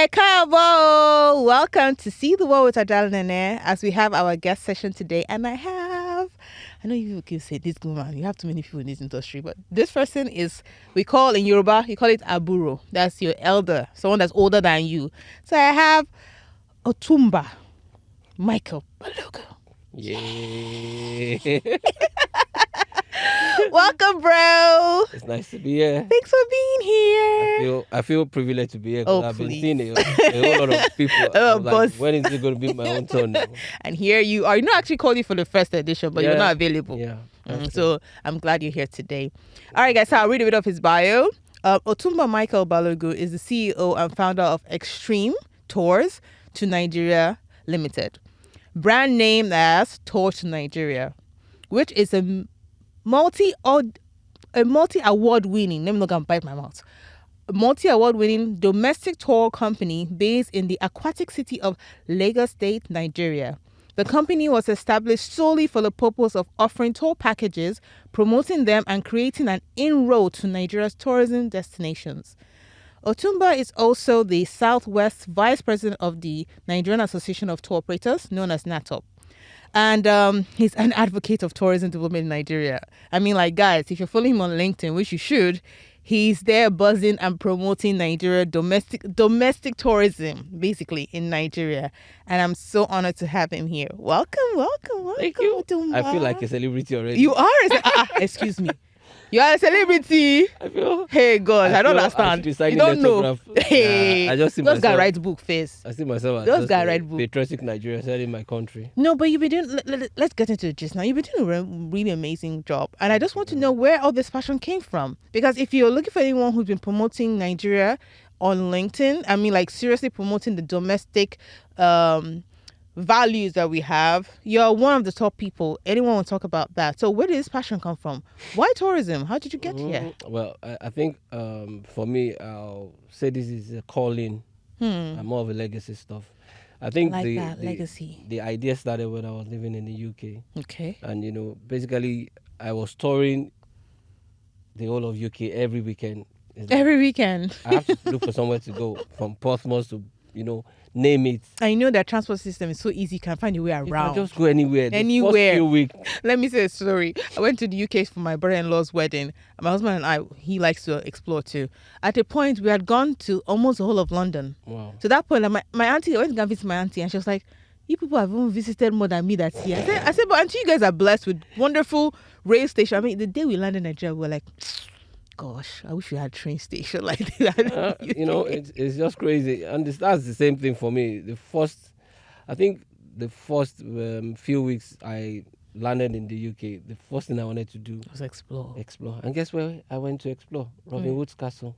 Kabo! Welcome to See the World with Adal Nene as we have our guest session today. And I know you can say this woman, you have too many people in this industry, but this person is, we call in Yoruba, you call it Aburo. That's your elder, someone that's older than you. So I have Otunba Michael Balogun. Yeah. Welcome, bro. It's nice to be here. Thanks for being here. I feel privileged to be here. Oh, I've please. been seeing a whole lot of people. Like, when is it going to be my own turn now? And here you are. You know, I actually called you for the first edition, but you're not available. Yeah. So I'm glad you're here today. All right, guys. So I'll read a bit of his bio. Otunba Michael Balogun is the CEO and founder of Xtrm Tour2Nigeria Ltd, brand named as Tour2Nigeria, which is a multi-award winning, let me not go and bite my mouth, multi-award winning domestic tour company based in the aquatic city of Lagos State, Nigeria. The company was established solely for the purpose of offering tour packages, promoting them, and creating an inroad to Nigeria's tourism destinations. Otunba is also the Southwest Vice President of the Nigerian Association of Tour Operators, known as NATOP. And he's an advocate of tourism development in Nigeria. I mean, like, guys, if you're following him on LinkedIn, which you should, he's there buzzing and promoting Nigeria domestic tourism, basically, in Nigeria. And I'm so honored to have him here. Welcome. Thank you. Otunba. I feel like a celebrity already. You are? Excuse me. You are a celebrity. I feel. Hey, God, I don't understand. You don't know. Hey, I just see those myself. guys write book first. I see myself as Those guys write book. patriotic Nigeria selling my country. No, but you've been doing. Let's get into it just now. You've been doing a really amazing job, and I just want to know where all this passion came from. Because if you're looking for anyone who's been promoting Nigeria on LinkedIn, I mean, like, seriously promoting the domestic values that we have, you're one of the top people. Anyone will talk about that. So where did this passion come from? Why tourism? How did you get here? Well, I think for me, I'll say this is a calling. And more of a legacy stuff. I think legacy. The idea started when I was living in the UK. Okay. And basically I was touring the whole of UK every weekend. Every weekend. I have to look for somewhere to go, from Portsmouth to name it. I know that transport system is so easy. You can find your way around. You can just go anywhere. Anywhere. The first few weeks. Let me say a story. I went to the UK for my brother-in-law's wedding. My husband and he likes to explore too. At a point, we had gone to almost the whole of London. Wow. So that point, like, my auntie, I went to go visit my auntie, and she was like, "You people have even visited more than me that year." I said, "But auntie, you guys are blessed with wonderful rail station." I mean, the day we landed in Nigeria, we were like, gosh, I wish we had a train station like that. It's just crazy. And that's the same thing for me. The first few weeks I landed in the UK, the first thing I wanted to do was explore. And guess where I went to explore? Robin Hood's Castle.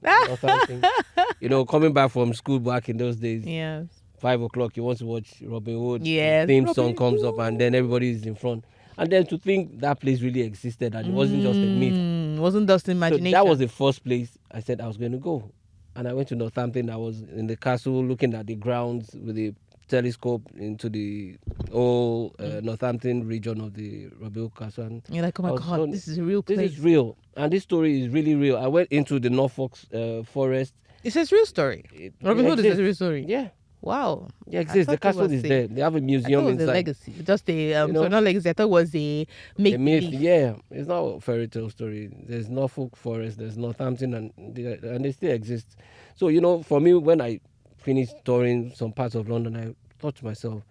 Coming back from school back in those days. Yes. 5 o'clock, you want to watch Robin Hood. Yes. The theme song comes up, and then everybody is in front. And then to think that place really existed and it wasn't just a myth. It wasn't just imagination. So that was the first place I said I was going to go. And I went to Northampton. I was in the castle looking at the grounds with the telescope into the whole Northampton region of the Robin Hood Castle. And you're like, oh my God, this is a real place. This is real. And this story is really real. I went into the Norfolk forest. It's a real story. Robin Hood is a real story. Yeah. Wow. Yeah, it exists. The castle is there. They have a museum inside. It was a legacy. Just not legacy. I thought it was a myth. Yeah, it's not a fairy tale story. There's Norfolk Forest, there's Northampton, and they still exist. So, for me, when I finished touring some parts of London, I thought to myself,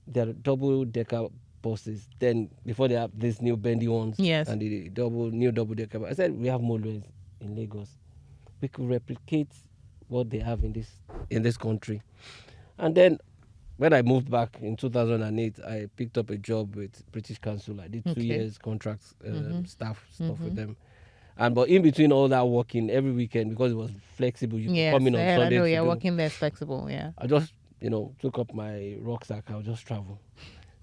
there are double-decker buses. Then, before they have these new bendy ones, yes, and the new double-decker. I said, we have motorways in Lagos. We could replicate what they have in this country. And then when I moved back in 2008, I picked up a job with British Council. I did 2 years contracts, staff stuff with them. But in between all that working every weekend, because it was flexible, you could come in on Sunday. I know, yeah, working there is flexible, yeah. I just, took up my rucksack. I'll just travel.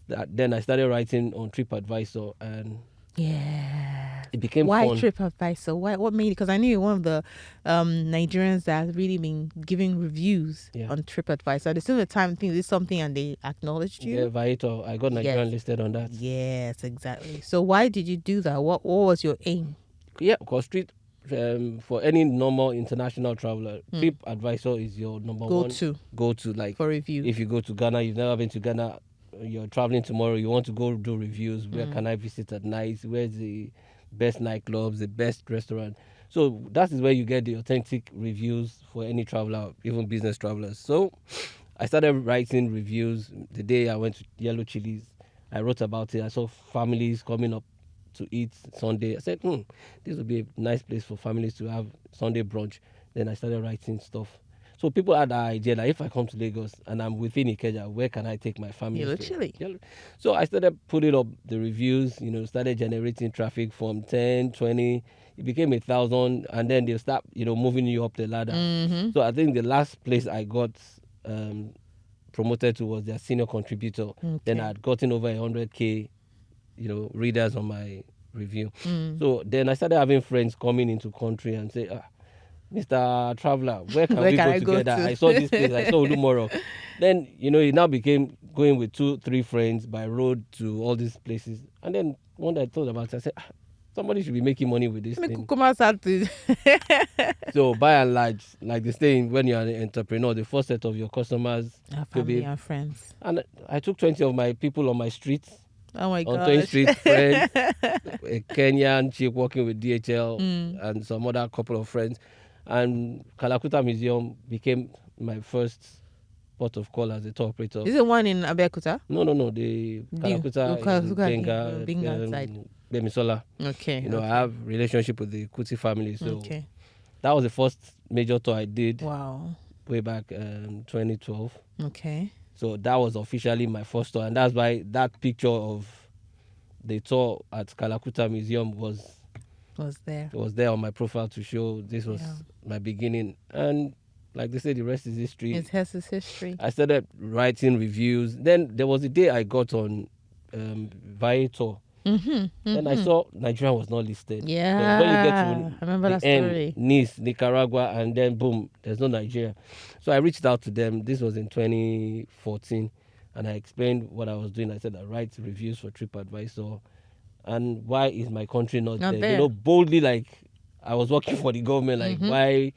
Then I started writing on TripAdvisor, and yeah, it became fun. Why TripAdvisor? What made it? Because I knew you're one of the Nigerians that has really been giving reviews on TripAdvisor. At the same time, I think this is something, and they acknowledged you. Yeah, Viator. I got Nigerian listed on that. Yes, exactly. So why did you do that? What was your aim? Yeah, because for any normal international traveler, TripAdvisor is your number one go-to. Like for review. if you go to Ghana, you've never been to Ghana, you're traveling tomorrow, you want to go do reviews. Where can I visit at night? Where's the best nightclubs, the best restaurant? So that is where you get the authentic reviews for any traveler, even business travelers. So I started writing reviews. The day I went to Yellow Chilies, I wrote about it. I saw families coming up to eat Sunday. I said, this would be a nice place for families to have Sunday brunch. Then I started writing stuff. So people had the idea that if I come to Lagos and I'm within Ikeja, where can I take my family? Yellow Chili. So I started putting up the reviews, started generating traffic from 10, 20. It became 1,000, and then they'll start, moving you up the ladder. So I think the last place I got promoted to was their senior contributor. Okay. Then I had gotten over 100K, readers on my review. So then I started having friends coming into country and say, Mr. Traveler, where can we go together? I saw this place, I saw Olumoro. Then, it now became going with 2-3 friends by road to all these places. And then one day I thought about it, I said, somebody should be making money with this thing. So by and large, like they say, when you're an entrepreneur, the first set of your customers family and friends. And I took 20 of my people on my streets. Oh my God. On 20th Street, friends, a Kenyan chick working with DHL and some other couple of friends. And Kalakuta Museum became my first port of call as a tour operator. Is it one in Abeokuta? No. The Kalakuta, Benga side. Bemisola. Okay. I have relationship with the Kuti family. So that was the first major tour I did. Wow. Way back 2012. Okay. So that was officially my first tour. And that's why that picture of the tour at Kalakuta Museum was there. It was there on my profile to show this was my beginning. And like they say, the rest is history. It has its history. I started writing reviews. Then there was a day I got on Viator. Then I saw Nigeria was not listed. Yeah. So when you get to I remember that story. Nice, Nicaragua, and then boom, there's no Nigeria. So I reached out to them. This was in 2014. And I explained what I was doing. I said I write reviews for TripAdvisor. And why is my country not there? Boldly, like I was working for the government, like why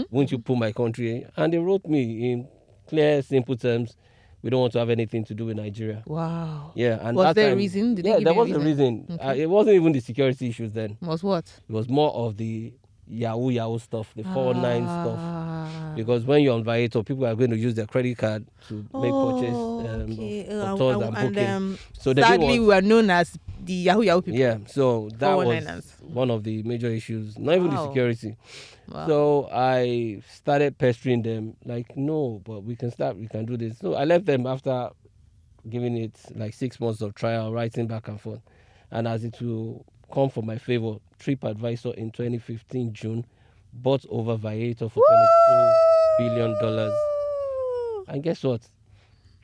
won't you put my country in? And they wrote me in clear, simple terms, we don't want to have anything to do with Nigeria. Yeah. Yeah. And was there a reason? There was a reason. Okay. It wasn't even the security issues then. Was what? It was more of the Yahoo stuff, the 419 stuff. Because when you're on Viator, people are going to use their credit card to make purchase of tours and booking. So sadly, we are known as the Yahoo people. Yeah, so that was one of the major issues. Not even the security. Wow. So I started pestering them, like, no, but we can do this. So I left them after giving it like 6 months of trial, writing back and forth. And as it will come for my favor, TripAdvisor in 2015 June bought over Viator for $22 billion. And guess what?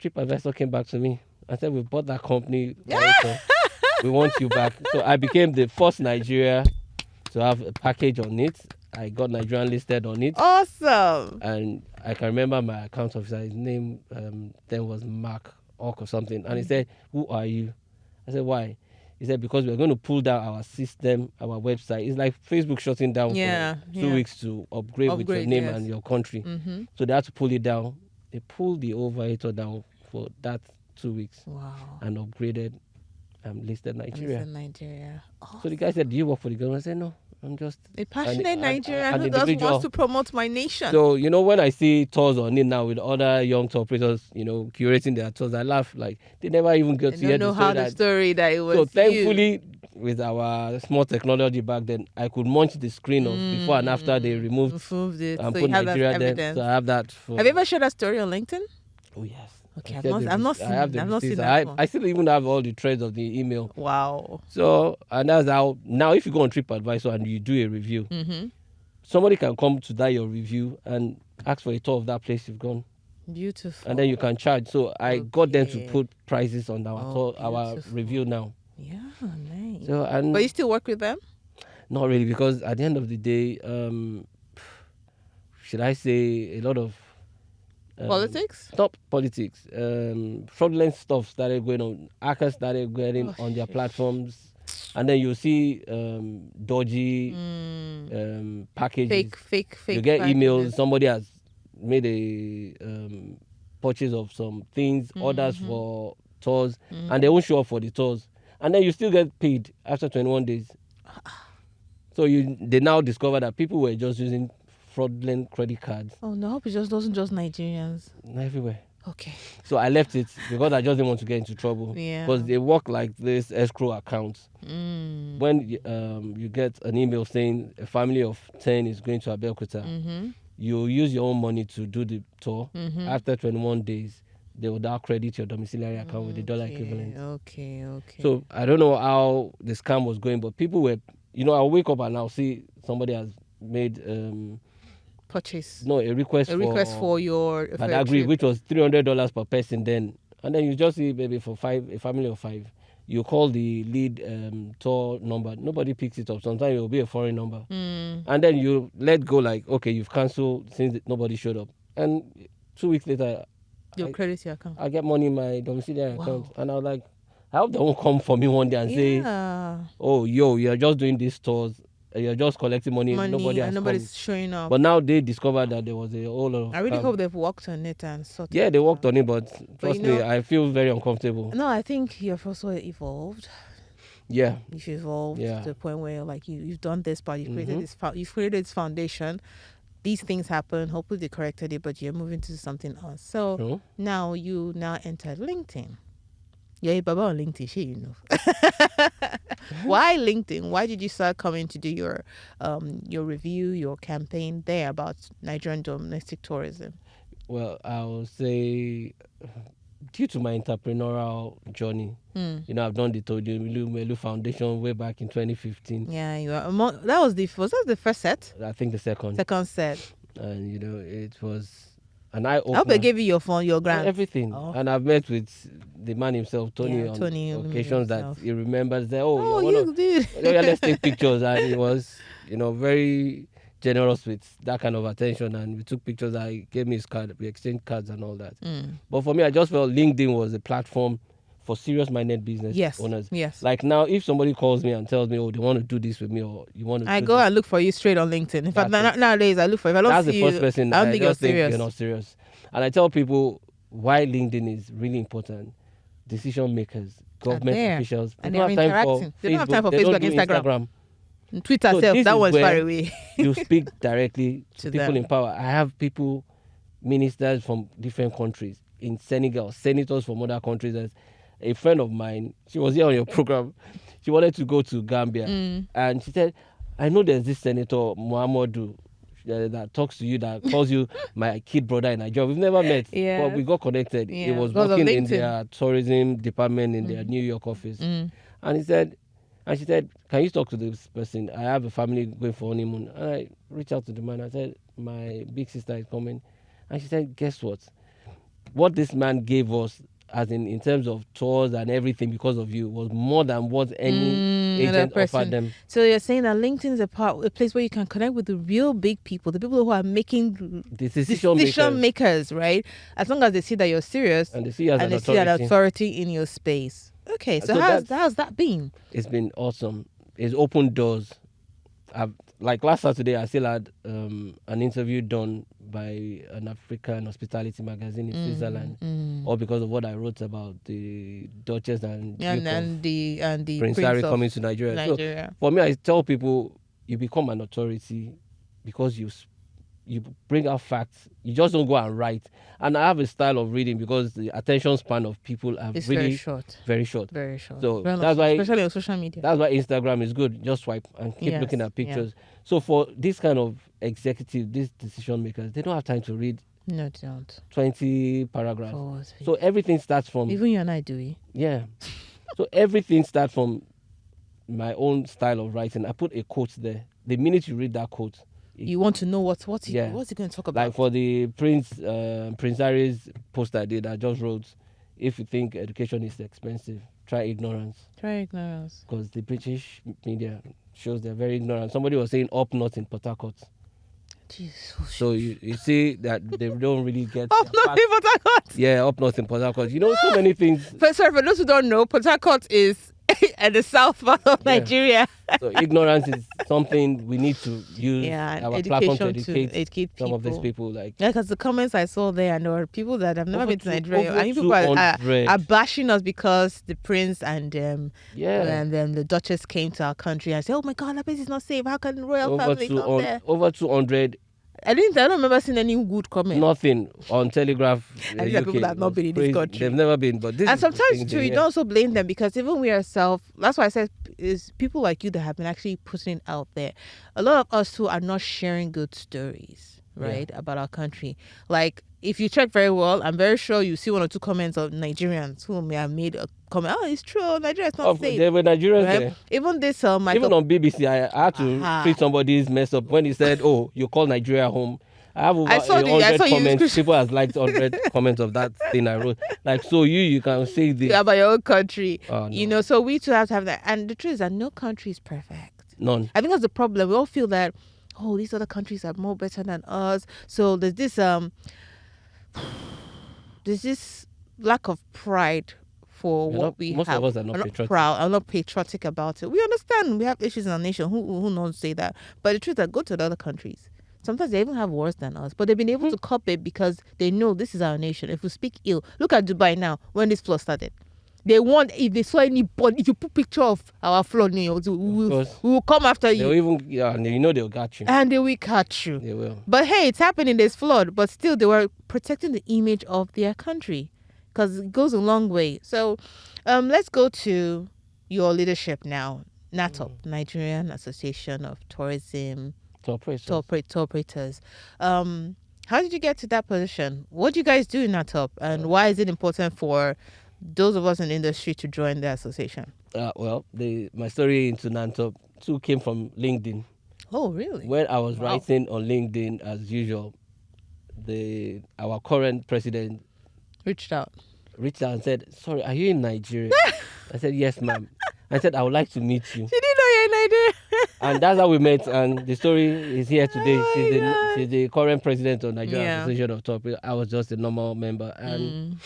TripAdvisor came back to me and said, we bought that company, Viator. We want you back. So I became the first Nigeria to have a package on it. I got Nigerian listed on it. Awesome. And I can remember my account officer, his name then was Mark Ork or something. And he said, who are you? I said, why? He said, because we're going to pull down our system, our website. It's like Facebook shutting down for 2 weeks to upgrade with your name and your country. So they had to pull it down. They pulled the Viator down for that 2 weeks. Wow. And upgraded listed Nigeria. Oh. So the guy said, do you work for the government? I said, no. I'm just a passionate Nigerian who just wants to promote my nation. So, when I see tours on it now with other young tour operators, curating their tours, I laugh. Like, they never even get to hear the story that it was. So, thankfully, with our small technology back then, I could munch the screen of before and after they removed it and put Nigeria there. So, I have that. Have you ever shared that story on LinkedIn? Oh, yes. Okay, I've not seen that. I still even have all the threads of the email. Wow. So, and that's how, now if you go on TripAdvisor and you do a review, somebody can come to that your review and ask for a tour of that place you've gone. Beautiful. And then you can charge. So I got them to put prices on our review now. Yeah, nice. So, but you still work with them? Not really, because at the end of the day, should I say, a lot of politics? Top politics. Fraudulent stuff started going on. Hackers started getting on their platforms. And then you see dodgy packages. Fake. You get packages. emails. Somebody has made a purchase of some things, orders for tours, and they won't show up for the tours. And then you still get paid after 21 days. So they now discover that people were just using fraudulent credit cards. Oh no, I hope it just wasn't just Nigerians. Everywhere. Okay. So I left it because I just didn't want to get into trouble. Yeah. Because they work like this escrow accounts. When you get an email saying a family of 10 is going to Abeokuta, you use your own money to do the tour. After 21 days, they will now credit your domiciliary account with the dollar equivalent. Okay. So I don't know how the scam was going, but people were, I'll wake up and I'll see somebody has made purchase. No, a request for your Badagry, which was $300 per person then. And then you just see maybe for a family of 5, you call the lead tour number. Nobody picks it up. Sometimes it will be a foreign number. And then you let go like, okay, you've cancelled since nobody showed up. And 2 weeks later, your credit your account. I get money in my domiciliary account. And I was like, I hope they won't come for me one day and say, oh, you're just doing these tours. You're just collecting money nobody's showing up. But now they discovered that there was a whole lot of I really hope they've worked on it and sorted they worked on it, but trust me, I feel very uncomfortable. No, I think you've also evolved. Yeah. You've evolved to the point where like you've done this part, you've created you've created this foundation. These things happen, hopefully they corrected it, but you're moving to something else. So now you entered LinkedIn. Yeah, Baba on LinkedIn, Why LinkedIn? Why did you start coming to do your review, your campaign there about Nigerian domestic tourism? Well, I would say due to my entrepreneurial journey, I've done the Tour2Nigeria Foundation way back in 2015. Yeah, you are. Was that the first set? I think the second. Second set. And it was an eye-opener. I hope they gave you your phone, your grant. Everything. Oh. And I've met with the man himself, Tony, on occasions that he remembers that, you did. Let's take pictures. And he was, very generous with that kind of attention. And we took pictures. He gave me his card. We exchanged cards and all that. But for me, I just felt LinkedIn was a platform for serious-minded business owners. Yes. Like now, if somebody calls me and tells me, they want to do this with me, or you want to I go and look for you straight on LinkedIn. In fact, nowadays, I look for you. If I don't That's see the first person I don't think you're not serious. And I tell people why LinkedIn is really important. Decision makers, government officials. And they're interacting. They don't have time for Facebook, Instagram. Twitter self, that one's far away. You speak directly to people in power. I have people, ministers from different countries in Senegal, senators from other countries. As a friend of mine, she was here on your program. She wanted to go to Gambia. And she said, I know there's this senator, Muhammadu, that talks to you, that calls you my kid brother in Nigeria. We've never met, but we got connected. He was working in their tourism department in their New York office. And she said, can you talk to this person? I have a family going for honeymoon. And I reached out to the man. I said, my big sister is coming. And she said, guess what? What this man gave us, as in terms of tours and everything, because of you, was more than what any agent offered them. So you're saying that LinkedIn is a place where you can connect with the real big people, the people who are making decision makers, right? As long as they see that you're serious and they see an authority in your space. Okay, so how's that been? It's been awesome. It's opened doors. Like last Saturday, I still had an interview done by an African hospitality magazine in Switzerland, all because of what I wrote about the Duchess and the Prince Harry coming to Nigeria. So for me, I tell people, you become an authority because you bring out facts. You just don't go and write. And I have a style of reading because the attention span of people are very short. Very short. So that's why, especially on social media. That's why Instagram is good. Just swipe and keep looking at pictures. Yeah. So for this kind of executive, these decision makers, they don't have time to read. No, they don't. 20 paragraphs. So everything starts from... Even you and I do it. Yeah. So everything starts from my own style of writing. I put a quote there. The minute you read that quote, you want to know what's he going to talk about. Like for the Prince Harry's post I did, I just wrote, if you think education is expensive, try ignorance. Because the British media shows they're very ignorant. Somebody was saying up north in Port Harcourt. So you see that they don't really get... Up north in Port Harcourt? Yeah, up north in Port Harcourt. So many things... But sorry, for those who don't know, Port Harcourt is and the south part of Yeah. Nigeria. So ignorance is something we need to use Yeah, our platform to education to educate educate some of these people. people. Like Yeah, because the comments I saw there, and there were people that have never over been to two- Nigeria. over I think people are 200. bashing us because the prince Yeah. and then the duchess came to our country and said, "Oh my God, that place is not safe. How can the royal family come there?" Over 200. I don't remember seeing any good comment. Nothing on Telegraph. And these are people that have not been in this Crazy. country. They've never been, but this And is the sometimes thing too, they you hear. don't also blame them, because even we ourselves, that's why I said, is people like you that have been actually putting it out there. A lot of us who are not sharing good stories, right, about our country. Like, if you check very well, I'm very sure you see one or two comments of Nigerians who may have made a comment, "Oh, it's true, Nigeria is not safe." There were Nigerians Right? there. Even this Even Michael, on BBC, I had to treat somebody's mess up when he said, "Oh, you call Nigeria home." I have over I saw 100 you comments. People has liked 100 comments of that thing I wrote. Like, so you can say this. about your own country. Oh, You no. know, so we too have to have that. And the truth is that no country is perfect. None. I think that's the problem. We all feel that, oh, these other countries are more better than us. So there's this lack of pride for what we most have. of us are not We're patriotic. proud. I'm not patriotic about it. We understand we have issues in our nation. Who knows say that? But the truth is that go to the other countries. Sometimes they even have worse than us, but they've been able to cop it because they know this is our nation. If we speak ill, look at Dubai now. When this flood started, they want, if they saw anybody, if you put picture of our flood, we will come after They'll you, even, they'll catch you. and they will catch you. They will. But hey, it's happening. There's flood, but still they were protecting the image of their country, because it goes a long way. So, let's go to your leadership now. NATOP, Nigerian Association of Tourism. Tour operators. How did you get to that position? What do you guys do in NATOP, and why is it important for those of us in the industry to join the association? Well, my story into NATOP too came from LinkedIn. Oh, really? When I was writing on LinkedIn, as usual, our current president reached out and said, "Sorry, are you in Nigeria?" I said, "Yes, ma'am." I said, "I would like to meet you." She didn't know you're in Nigeria. And that's how we met, and the story is here today. She's the current president of Nigeria Association of Tour Operators. I was just a normal member, and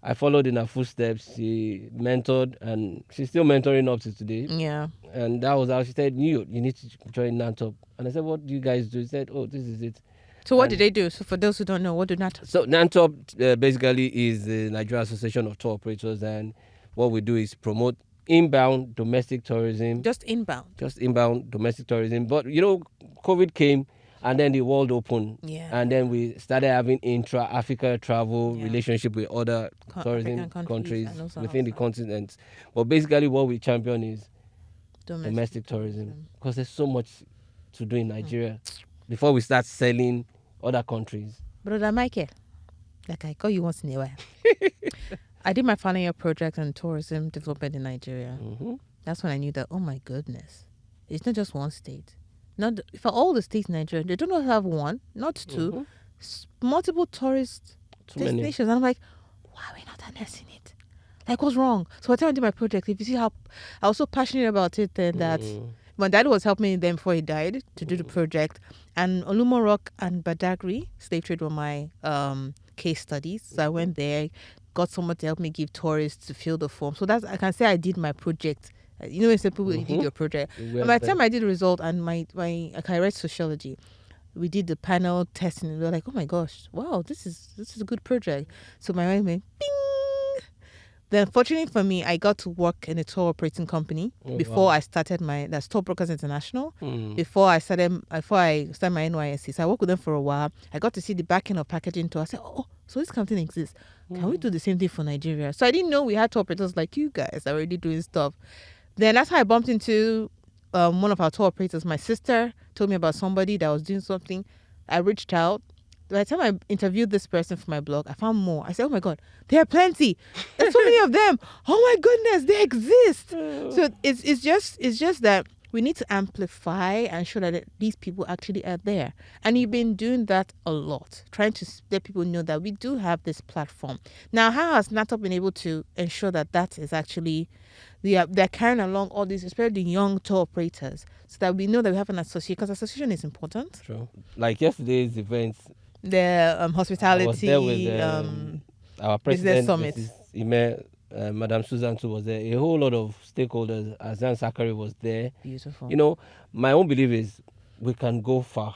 I followed in her footsteps. She mentored, and she's still mentoring up to today. Yeah. And that was how she said, you need to join NATOP. And I said, "What do you guys do?" She said, "Oh, this is it." So what did they do? So for those who don't know, what do NATOP? So NATOP basically is the Nigeria Association of Tour Operators, and what we do is promote inbound domestic tourism. Just inbound domestic tourism. But COVID came, and then the world opened. Yeah. And then we started having Intra Africa Travel relationship with other tourism countries within the continent. But basically what we champion is domestic tourism, because there's so much to do in Nigeria before we start selling other countries. Brother Michael, like I call you once in a while. I did my final year project on tourism development in Nigeria. That's when I knew that, oh my goodness, it's not just one state. Not for all the states in Nigeria, they don't have one, not two, multiple tourist destinations. And I'm like, why are we not harnessing it? Like, what's wrong? So by the time I did my project, if you see how I was so passionate about it, then that my dad was helping me then before he died to do the project. And Olumo Rock and Badagry slave trade were my case studies. So I went there, got someone to help me give tourists to fill the form. So that's, I can say I did my project. When people you did your project. And by the time I did the result, and I read sociology, we did the panel testing, and we were like, oh my gosh, wow, this is a good project. So my mind went bing. Then fortunately for me, I got to work in a tour operating company before I started that's Tour Brokers International. Before I started my NYSC. So I worked with them for a while. I got to see the back end of packaging tour. I said, oh, so this company exists. Can we do the same thing for Nigeria? So I didn't know we had tour operators like you guys already doing stuff. Then that's how I bumped into one of our tour operators. My sister told me about somebody that was doing something. I reached out. By the time I interviewed this person for my blog, I found more. I said, oh my God, there are plenty. There's so many of them. Oh my goodness, they exist. So it's just that we need to amplify and show that these people actually are there. And you've been doing that a lot, trying to let people know that we do have this platform. Now, how has NATOP been able to ensure that is actually, they're carrying along all these, especially the young tour operators, so that we know that we have an association, because association is important. True. Like yesterday's events, the hospitality, I was there with our president, business summit. Mrs. Ime, Madam Susan too was there. A whole lot of stakeholders. Azan Sakari was there. Beautiful. You know, my own belief is we can go far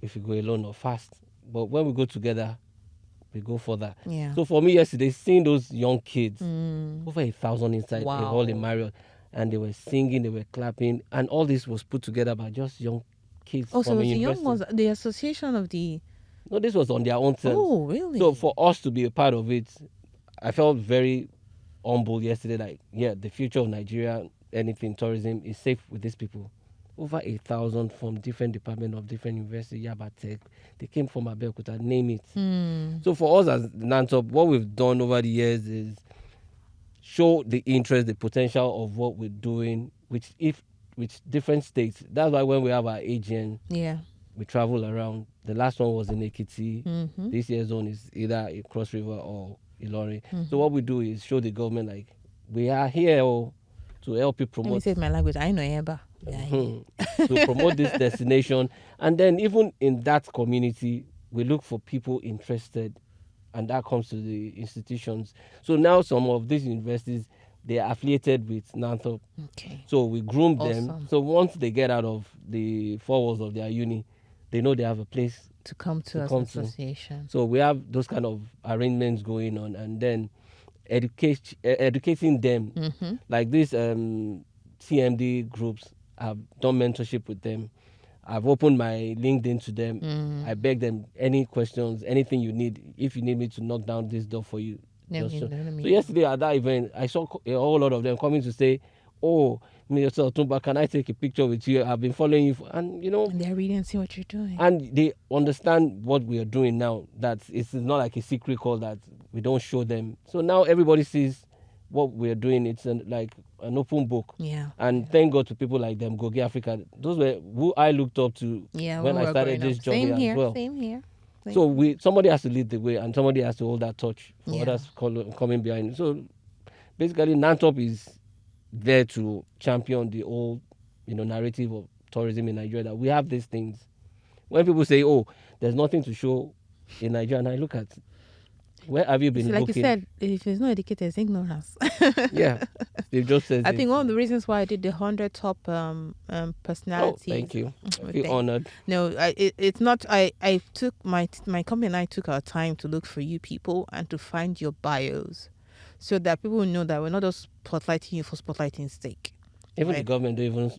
if we go alone or fast. But when we go together, we go further. Yeah. So for me yesterday, seeing those young kids, Mm. over 1,000 inside a hall in Marriott, and they were singing, they were clapping, and all this was put together by just young kids Oh, so from a the young university. ones, the association of the. No, this was on their own terms. Oh, really? So for us to be a part of it, I felt very humble yesterday. Like, yeah, the future of Nigeria, anything tourism is safe with these people. Over 1,000 from different departments of different universities, Yaba Tech. They came from Abeokuta, name it. Mm. So for us as NATOP, what we've done over the years is show the interest, the potential of what we're doing, which different states. That's why when we have our AGN, Yeah. we travel around. The last one was in Ekiti. Mm-hmm. This year's zone is either a Cross River or Ilori. Mm-hmm. So what we do is show the government like we are here to help you Let me promote. say it in my language. I know Eba. To promote this destination, and then even in that community, we look for people interested, and that comes to the institutions. So now some of these universities, they are affiliated with NATOP. Okay. So we groom them. Awesome. So once they get out of the four walls of their uni, they know they have a place To come to as come an to. association. So we have those kind of arrangements going on, and then educating them. Mm-hmm. Like these TMD groups, I've done mentorship with them. I've opened my LinkedIn to them. Mm. I beg them any questions, anything you need. If you need me to knock down this door for you. Let just me so know. yesterday at that event, I saw a whole lot of them coming to say, "Oh, Mr. Otunba, can I take a picture with you? I've been following you," and you know, And they're reading and see what you're doing. and they understand what we are doing now. That it's not like a secret call that we don't show them. So now everybody sees what we are doing. It's like an open book. Yeah. And thank God to people like them, Gogi Africa. Those were who I looked up to Yeah. when we I were started growing this up. job Same here here. as well. Same here. Same So here. somebody has to lead the way, and somebody has to hold that torch for Yeah. others coming behind. So basically, NATOP is there to champion the old, narrative of tourism in Nigeria, that we have these things. When people say, "Oh, there's nothing to show in Nigeria," and I look at, where have you been Like looking? you said, if it's not educated, it's ignorance. Yeah, Steve just says I it. think one of the reasons why I did the 100 top Oh, personalities. thank you. I Oh, feel honored. No, it's not. I took my company and I took our time to look for you people and to find your bios, so that people will know that we're not just spotlighting you for spotlighting sake. Even the Right. government don't even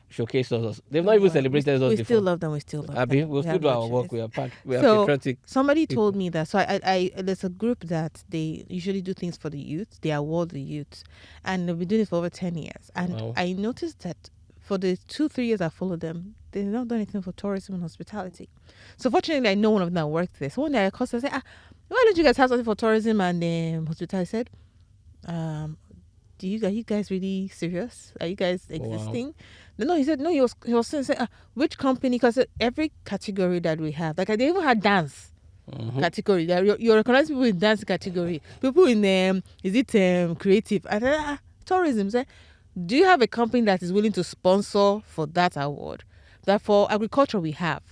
showcase us. They've not even celebrated us We before. still love them. We still love Abi, them. we'll We still have do no our work. choice. We are we are So, patriotic. Somebody people. told me that. So I there's a group that they usually do things for the youth. They award the youth, and they've been doing it for over 10 years. And Wow. I noticed that for the 2-3 years I followed them, they've not done anything for tourism and hospitality. So fortunately, I know one of them that worked there. So one day I called and I said, why don't you guys have something for tourism and hospitality? I said, are you guys really serious? Are you guys existing? No, he said, no, he was saying, which company? Because every category that we have, like they even had dance category. You recognize people in dance category. People in, is it creative? I said, tourism. Say, do you have a company that is willing to sponsor for that award? That for agriculture we have,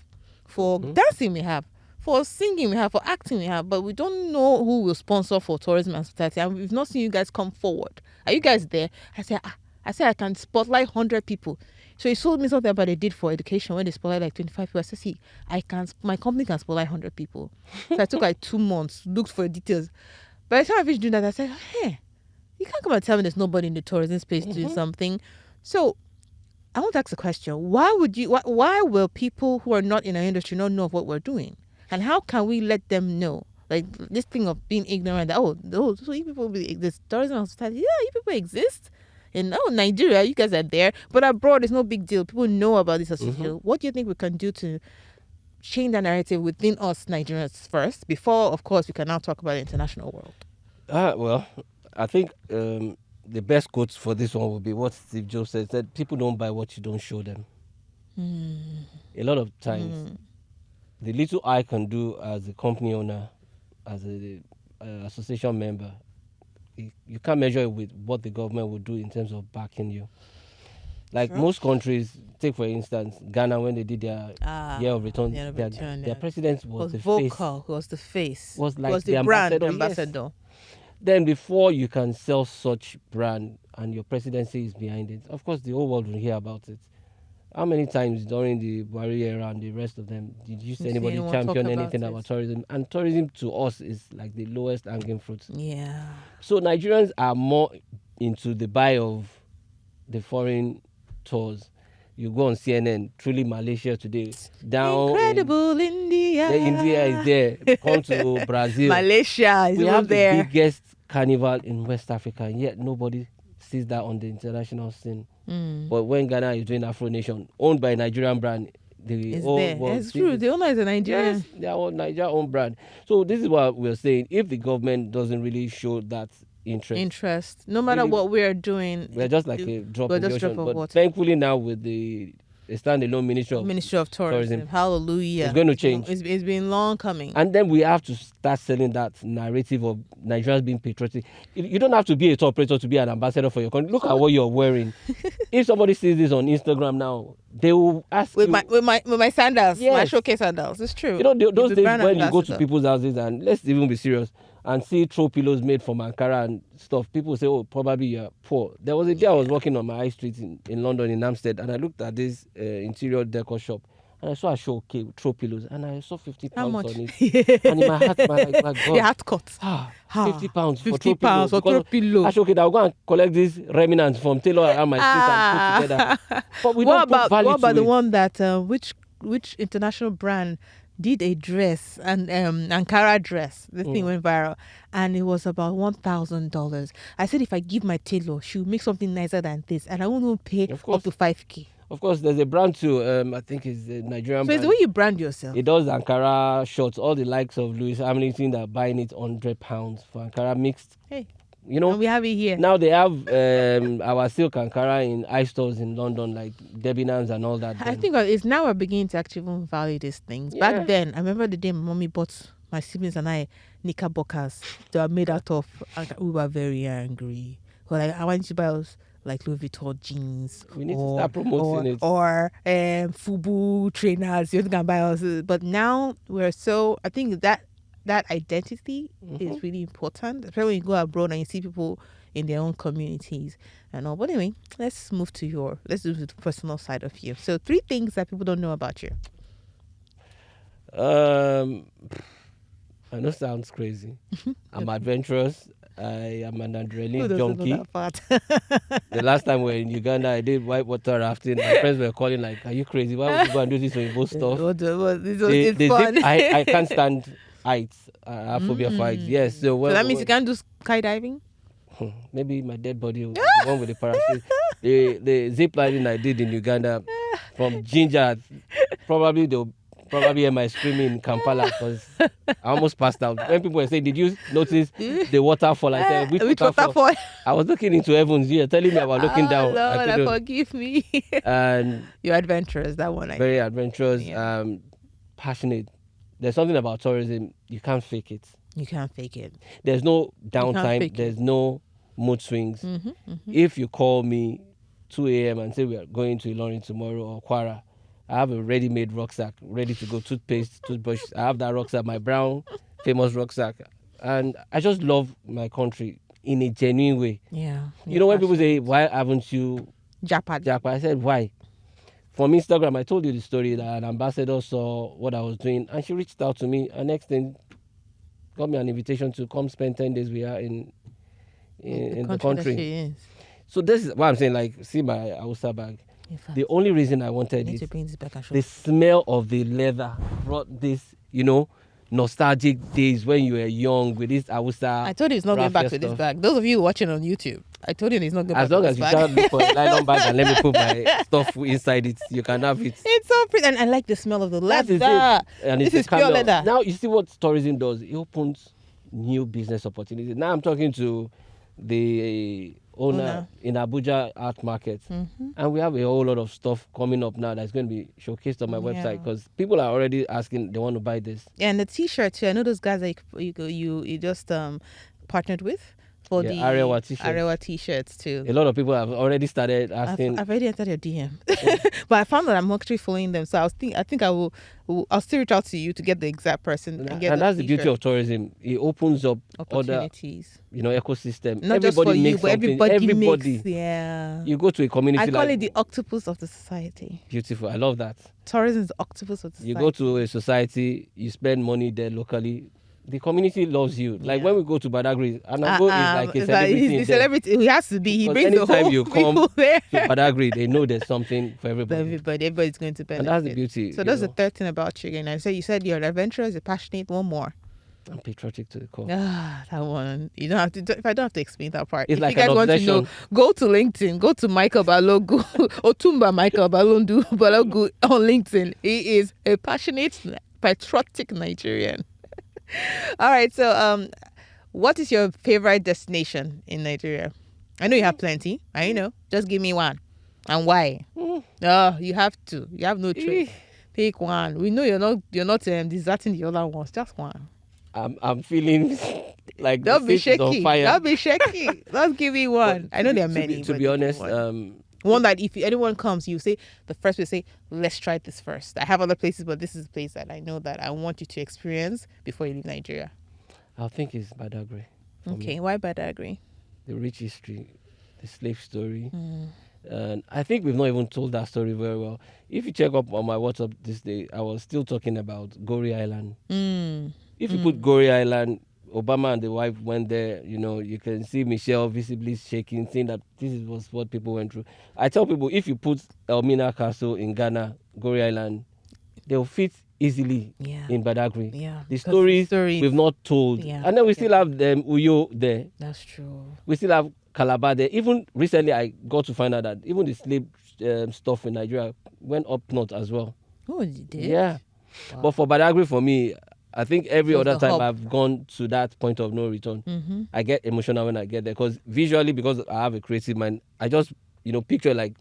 for dancing we have, for singing we have, for acting we have, but we don't know who will sponsor for tourism and hospitality, and we've not seen you guys come forward. Are you guys there? I said I can spotlight 100 people. So he told me something about they did for education when they spotlight like 25 people. I said, see, my company can spotlight 100 people. So I took like 2 months, looked for details. By the time I finished doing that, I said, hey, you can't come and tell me there's nobody in the tourism space doing something. So I want to ask a question. Why will people who are not in our industry not know of what we're doing? And how can we let them know? Like this thing of being ignorant, that, so you people, this tourism and hospitality, yeah, you people exist. In Nigeria, you guys are there. But abroad, it's no big deal. People know about this association. What do you think we can do to change the narrative within us Nigerians first, before, of course, we can now talk about the international world? Well, I think the best quotes for this one would be what Steve Jobs said, that people don't buy what you don't show them. A lot of times, the little I can do as a company owner, as a association member, you can't measure it with what the government will do in terms of backing you. Like most countries, take for instance Ghana, when they did their year of return, their president was the vocal, face. was the face, Was like was the the brand ambassador. ambassador. Then before you can sell such brand and your presidency is behind it, of course the whole world will hear about it. How many times during the Buhari era and the rest of them did you see anybody champion anything about tourism? And tourism to us is like the lowest hanging fruit. Yeah. So Nigerians are more into the buy of the foreign tours. You go on CNN, truly Malaysia today. Down Incredible India. India is there. Come to Brazil. Malaysia is we have there. The biggest carnival in West Africa, and yet nobody sees that on the international scene. But when Ghana is doing Afro Nation, owned by a Nigerian brand, it's true. The owner is a Nigerian. Yes, they are Nigerian owned brand. So this is what we're saying. If the government doesn't really show that interest, no matter what we're doing, we're just like a drop in the ocean. But thankfully now with the standalone Ministry of Tourism, hallelujah, it's going to change. It's been long coming. And then we have to start selling that narrative of Nigerians being patriotic. You don't have to be a tour operator to be an ambassador for your country. Look at what you're wearing. If somebody sees this on Instagram now, they will ask with my sandals, yes, my showcase sandals. It's true. You know, those days when you go to people's houses, and let's even be serious, and see throw pillows made from Ankara and stuff, people say, oh, probably you're poor. There was a day I was walking on my high street in London, in Hampstead, and I looked at this interior decor shop, and I saw a show throw pillows, and I saw 50 pounds on it. And in my heart, my God. The heart cut. 50 pounds for 50 pounds for throw pillows. I said, okay, I'll go and collect these remnants from Taylor around my street and put together. But what about the one that, which international brand did a dress, and Ankara dress. The thing went viral, and it was about $1,000. I said, if I give my tailor, she'll make something nicer than this, and I won't pay up to 5K. Of course, there's a brand too. I think it's a Nigerian brand. So it's the way you brand yourself. It does Ankara shorts. All the likes of Lewis Hamilton that are buying it £100 for Ankara mixed. Hey. You know, and we have it here. Now they have our silk Ankara in eye stores in London, like Debenhams and all that. I think it's now we're beginning to actually even value these things. Yeah. Back then, I remember the day my mommy bought my siblings and I knickerbockers. They were made out of, we were very angry. We're like, I want you to buy us like Louis Vuitton jeans. We need to start promoting it. Or FUBU trainers. You can buy us. But now we're so, I think that identity is really important, especially when you go abroad and you see people in their own communities and all. But anyway, let's do the personal side of you. So 3 things that people don't know about you. I know sounds crazy. I'm adventurous. I am an adrenaline junkie. The last time we were in Uganda, I did whitewater rafting. My friends were calling like, "Are you crazy? Why would you go and do this on your stuff?" It's fun. I can't stand heights. I have phobia for heights. Yes. So that means you can't do skydiving? Maybe my dead body will be the one with the parachute. The zip lining I did in Uganda from Ginger, they'll probably hear my screaming in Kampala because I almost passed out. When people were saying, "Did you notice the waterfall?" I said, "Which waterfall?" I was looking into heavens. You're telling me about looking down. Lord, forgive me. And you're adventurous. That one. Very adventurous. Yeah. Passionate. There's something about tourism, you can't fake it. You can't fake it. There's no downtime. There's no mood swings. If you call me 2 a.m. and say we are going to Ilorin tomorrow or Kwara, I have a ready-made rucksack, ready to go, toothpaste, toothbrush. I have that rucksack, my brown, famous rucksack. And I just love my country in a genuine way. Yeah. You know, when people say, why haven't you Japa? I said, why? From Instagram, I told you the story that an ambassador saw what I was doing and she reached out to me. And next thing, got me an invitation to come spend 10 days with her in the country. That she is. So this is what I'm saying, like, see my Hausa bag. The only reason I wanted it, the smell of the leather brought this, nostalgic days when you were young with this Hausa. I told you he's not going back to this bag. Those of you watching on YouTube, I told you he's not going back to this bag. As long as you can't look for a nylon bag and let me put my stuff inside it, you can have it. It's so pretty. And I like the smell of the leather. And this is pure leather. Now, you see what tourism does. It opens new business opportunities. Now I'm talking to the owner in Abuja Art Market. And we have a whole lot of stuff coming up now that's going to be showcased on my website because people are already asking, they want to buy this. Yeah, and the t-shirts too. I know those guys that you just partnered with. for Yeah, the Arewa t-shirts. Arewa t-shirts too. A lot of people have already started asking. I've already entered your DM, but I found that I'm actually following them. So I think I'll still reach out to you to get the exact person and get. And that's the beauty of tourism. It opens up opportunities. Other, ecosystem. Not everybody just for makes you, but something. everybody makes. Yeah. You go to a community. I call it the octopus of the society. Beautiful. I love that. Tourism is the octopus of the society. You go to a society, you spend money there locally. The community loves you. Like when we go to Badagry, Anago is like a celebrity. He's the celebrity. He has to be. He brings the anytime whole you come people there. to Badagry, they know there's something for everybody. Everybody's going to benefit. And that's the beauty. So that's the third thing about you again. I said you said you're adventurous, you're passionate. One more. I'm patriotic to the core. That one. You don't have to. If I don't have to explain that part. It's if like you guys an want obsession. to know, go to LinkedIn. Go to Michael Balogun, Otunba Michael Balogun on LinkedIn. He is a passionate, patriotic Nigerian. All right. So, what is your favorite destination in Nigeria? I know you have plenty. I know. Just give me one, and why? Oh, you have to. You have no choice. Pick one. We know you're not deserting the other ones. Just one. I'm feeling like don't be shaky. On fire. Don't be shaky. Just give me one. I know there are many. To be honest, one that if anyone comes, you say the first will say, let's try this first. I have other places, but this is a place that I know that I want you to experience before you leave Nigeria. I think it's Badagry. Okay, why Badagry? The rich history, the slave story. And I think we've not even told that story very well. If you check up on my WhatsApp this day, I was still talking about Gori Island. If you put Gori Island, Obama and the wife went there, you can see Michelle visibly shaking, saying that was what people went through. I tell people, if you put Elmina Castle in Ghana, Gori Island, they'll fit easily in Badagry. Yeah, the stories we've not told. Yeah. And then we still have Uyo there. That's true. We still have Calabar there. Even recently, I got to find out that even the slave stuff in Nigeria went up north as well. Oh, you did? Yeah. Wow. But for Badagry, for me, I think every other time I've gone to that point of no return, I get emotional when I get there. Because visually, because I have a creative mind, I just, picture like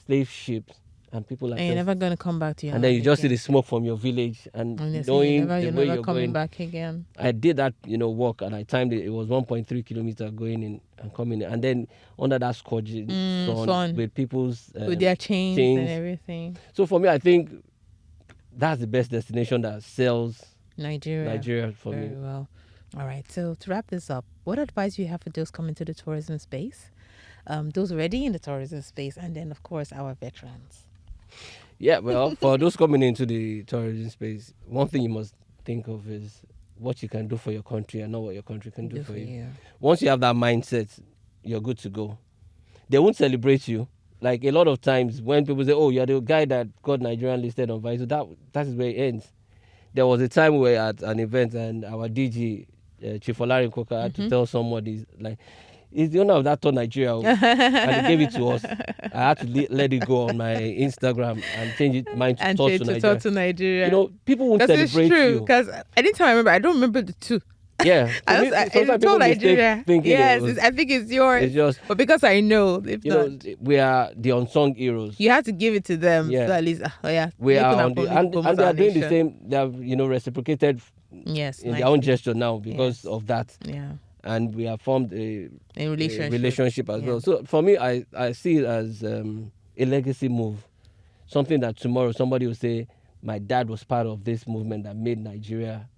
slave ships and people like that. And you're never going to come back to your And then you just see the smoke from your village and knowing you're the way never you're coming going. back again. I did that, walk, and I timed it. It was 1.3 kilometers going in and coming in. And then under that scorching sun with people's... with their chains and everything. So for me, I think that's the best destination that sells Nigeria for me. Very well. All right. So to wrap this up, what advice do you have for those coming to the tourism space, those already in the tourism space, and then, of course, our veterans? Yeah, well, for those coming into the tourism space, one thing you must think of is what you can do for your country and not what your country can do for you. Once you have that mindset, you're good to go. They won't celebrate you. Like a lot of times when people say, oh, you're the guy that got Nigerian listed on Vice, that is where it ends. There was a time we were at an event and our DG, Chief Olarin Koka, had to tell somebody, like, he's the owner of that Tour2Nigeria, and he gave it to us. I had to let it go on my Instagram and change mine to Tour2Nigeria. People won't celebrate you. That's true, because anytime I remember, I don't remember the two. Yeah. I told Nigeria. Yes, I think it's yours. It's just, but because I know, we are the unsung heroes. You have to give it to them. Yeah. So at least, we are on the, and they are doing the same. They have, reciprocated in their own gesture now because of that. Yeah. And we have formed a relationship as well. So for me, I see it as a legacy move. Something that tomorrow somebody will say, my dad was part of this movement that made Nigeria,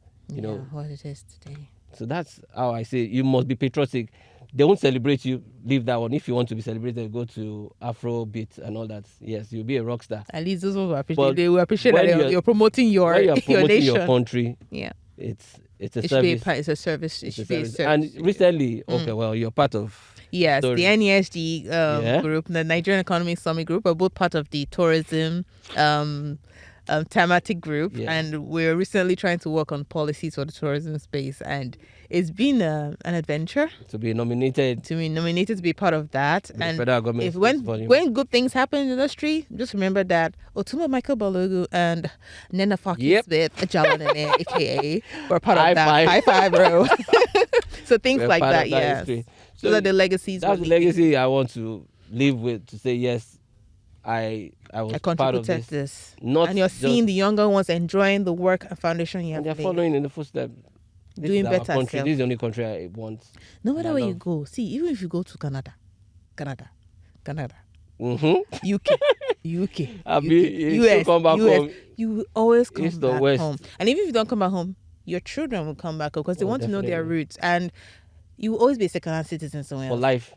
what it is today. So that's how I say you must be patriotic. They won't celebrate you, leave that one. If you want to be celebrated, go to Afrobeat and all that. Yes, you'll be a rock star. At least those will appreciate. They will appreciate that you're promoting your nation. Your country. Yeah. It's a service. It's a service. It should be a service. And recently, you're part of... Yes, the NESG group, the Nigerian Economic Summit group, are both part of the tourism thematic group, and we're recently trying to work on policies for the tourism space, and it's been an adventure to be nominated to be part of that. And federal government when good things happen in the industry, just remember that Otunba Michael Balogun and Nena Fakoya-Smith, aka were part of that. High five, bro. So things like that, yes. So that the legacies. That's the legacy I want to live with, to say yes, I was part of this. And you're seeing the younger ones enjoying the work and foundation you have. And they're following in the footsteps. This doing is our better country. self. This is the only country I want. No matter I where you love. go, see, even if you go to Canada, Mm-hmm. UK, You still US, come back home. you will always come East or back west. home. And even if you don't come back home, your children will come back home because they Oh, want to know their definitely. roots. And you will always be a second-hand citizen somewhere For else. life.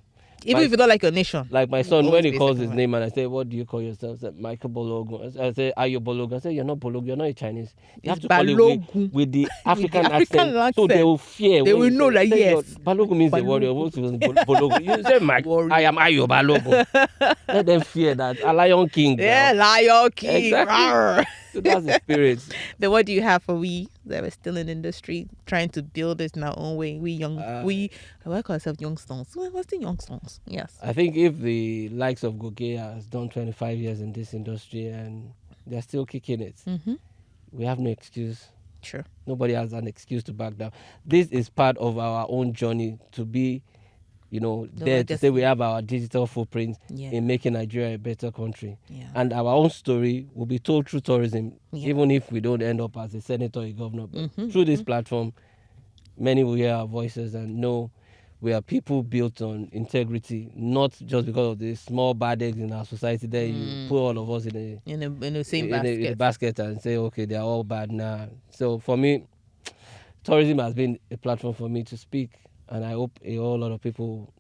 Even if you don't like your nation. Like my you son, will when always he be a calls his second-hand. name and I say, "What do you call yourself?" He said, Michael Balogun. I say, "Are you Balogun?" I say, "You're not Balogun. You're not a Chinese. You have It's to call it Balogun. with the African African accent, so they accent. will fear. They when will you know say, that, say yes, your Balogun means a warrior. What is Balogun? You say, "Mike, Warrior. I am Ayo Balogun." Let them fear that a Lion King. Yeah, now. Lion King. Exactly. Rawr. So that's the spirit. Then what do you have for we that are still in the industry trying to build it in our own way? We I call ourselves youngsters. What's the youngsters? Yes. I think if the likes of Gogea has done 25 years in this industry and they're still kicking it, we have no excuse. Sure. Nobody has an excuse to back down. This is part of our own journey to be, there to say we have our digital footprint in making Nigeria a better country. Yeah. And our own story will be told through tourism, Yeah. even if we don't end up as a senator or a governor. But through this platform, many will hear our voices and know we are people built on integrity, not just because of the small bad eggs in our society. There you put all of us in the same basket. a basket and say, okay, they're all bad now. So for me, tourism has been a platform for me to speak, and I hope a whole lot of people,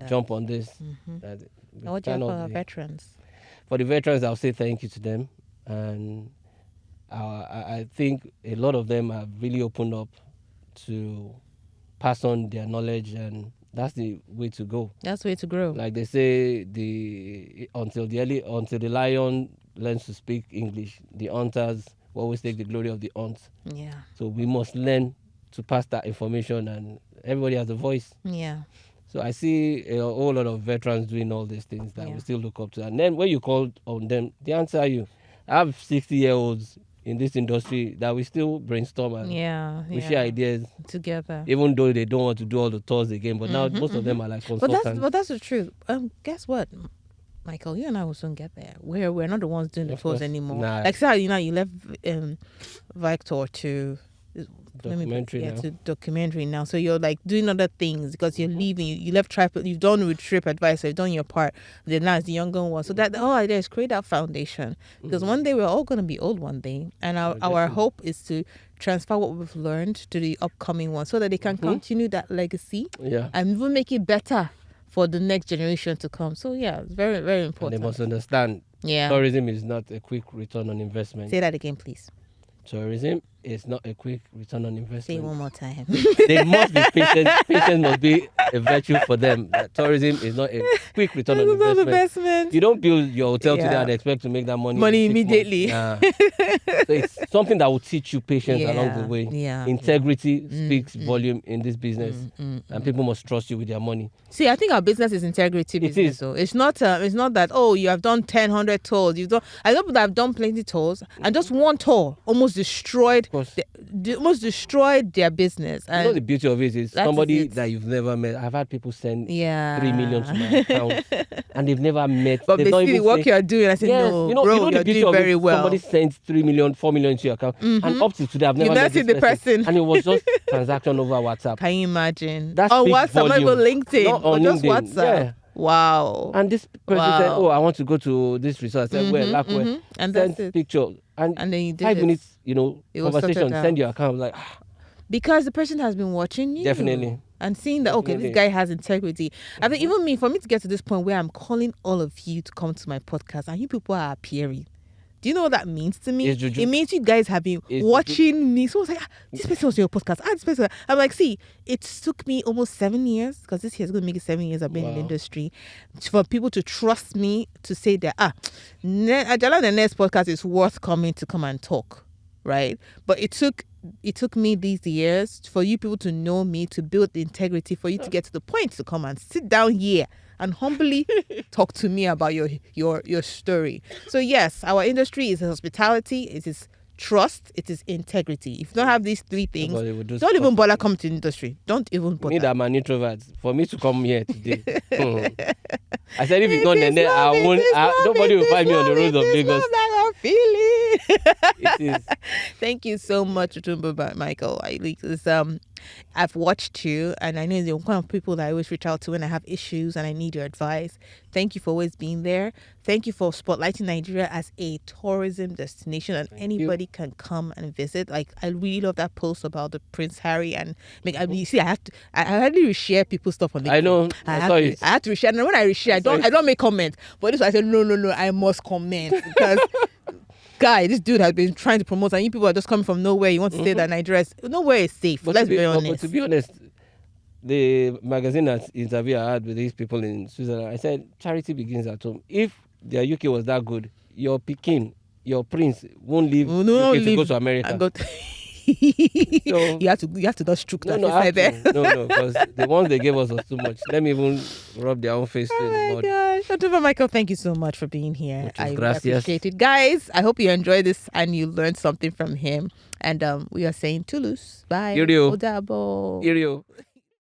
jump on this. And what do you have for our veterans? For the veterans, I'll say thank you to them, and I think a lot of them have really opened up to pass on their knowledge, and that's the way to go. That's the way to grow. Like they say, until the lion learns to speak English, the hunters will always take the glory of the hunt. Yeah. So we must learn to pass that information, and everybody has a voice. Yeah. So I see a whole lot of veterans doing all these things that we still look up to. And then when you call on them, they answer you. I have 60-year-olds in this industry that we still brainstorm and we share ideas together, even though they don't want to do all the tours again. But now most of them are like consultants. But that's the truth. Guess what, Michael? You and I will soon get there. We're not the ones doing the tours anymore. Nah. Like say you left Victor to documentary now. To documentary now. So you're like doing other things because you're leaving. You left you've done with TripAdvisor, you've done your part. Then now it's the younger one. So that the whole idea is create that foundation. Because one day we're all going to be old one day. And our hope is to transfer what we've learned to the upcoming one so that they can continue that legacy and even make it better for the next generation to come. So yeah, it's very, very important. And they must understand tourism is not a quick return on investment. Say that again, please. Tourism is not a quick return on investment. Say it one more time. They must be patient. Patience must be a virtue for them. That tourism is not a quick return on investment. You don't build your hotel today and expect to make that money immediately. Nah. So it's something that will teach you patience along the way. Integrity speaks volume in this business, and people must trust you with their money. See, I think our business is integrity business. So it's not that you have done 10, 100 tours. I know that I've done plenty tours, and just one tour almost destroyed their business. And the beauty of it is somebody that you've never met. I've had people send 3 million to my account, and they've never met. But they see the work you're doing. I said, no, bro, you're doing very well. Somebody sends 3 million, 4 million to your account, and up to today I've never met this person. And it was just transaction over WhatsApp. Can you imagine? That's on WhatsApp, not even LinkedIn, not on just LinkedIn. WhatsApp. Yeah. Wow. And this person said, I want to go to this resort. I said, where? And send that's it. picture. And then you did 5 minutes, conversation, sorted send your account. I was like, because the person has been watching you. Definitely. And seeing that, okay, this guy has integrity. I think even for me to get to this point where I'm calling all of you to come to my podcast and you people are appearing. Do you know what that means to me? It means you guys have been watching me. So I was like, this person was on your podcast. This person. I'm like, see, it took me almost 7 years, because this year is going to make it 7 years I've been in the industry, for people to trust me to say that, Ajala the next podcast is worth come and talk, right? But it took me these years for you people to know me, to build the integrity, for you to get to the point to come and sit down here and humbly talk to me about your story. So yes, our industry is hospitality, it is trust, it is integrity. If you don't have these three things, don't even bother coming to the industry. Don't even bother. Me that I'm an introvert. For me to come here today. I said if it's not Nene, I won't. Nobody will find me on the roads of Lagos. It's not that I'm feeling. It is. Thank you so much, Otunba Michael. I've watched you, and I know you're one of the people that I always reach out to when I have issues and I need your advice. Thank you for always being there. Thank you for spotlighting Nigeria as a tourism destination, and anybody can come and visit. Like, I really love that post about the Prince Harry, and you see, I hardly reshare people's stuff on the. I know. I have to reshare, and when I reshare, I don't make comments. But this, I said no, I must comment because. Guy, this dude has been trying to promote, and you people are just coming from nowhere. You want to say that Nigeria nowhere is safe. But Let's be honest. But to be honest, the magazine interview I had with these people in Switzerland, I said charity begins at home. If the UK was that good, your Peking, your prince won't leave UK to go to America. So you have to just stroke that face there. No, because the ones they gave us was too much. Let me even rub their own face in the mud. Gosh, Otunba Michael, thank you so much for being here. I gracias. appreciate it, guys. I hope you enjoyed this and you learned something from him. And we are saying Toulouse. Bye. Irio. Odabo. Irio.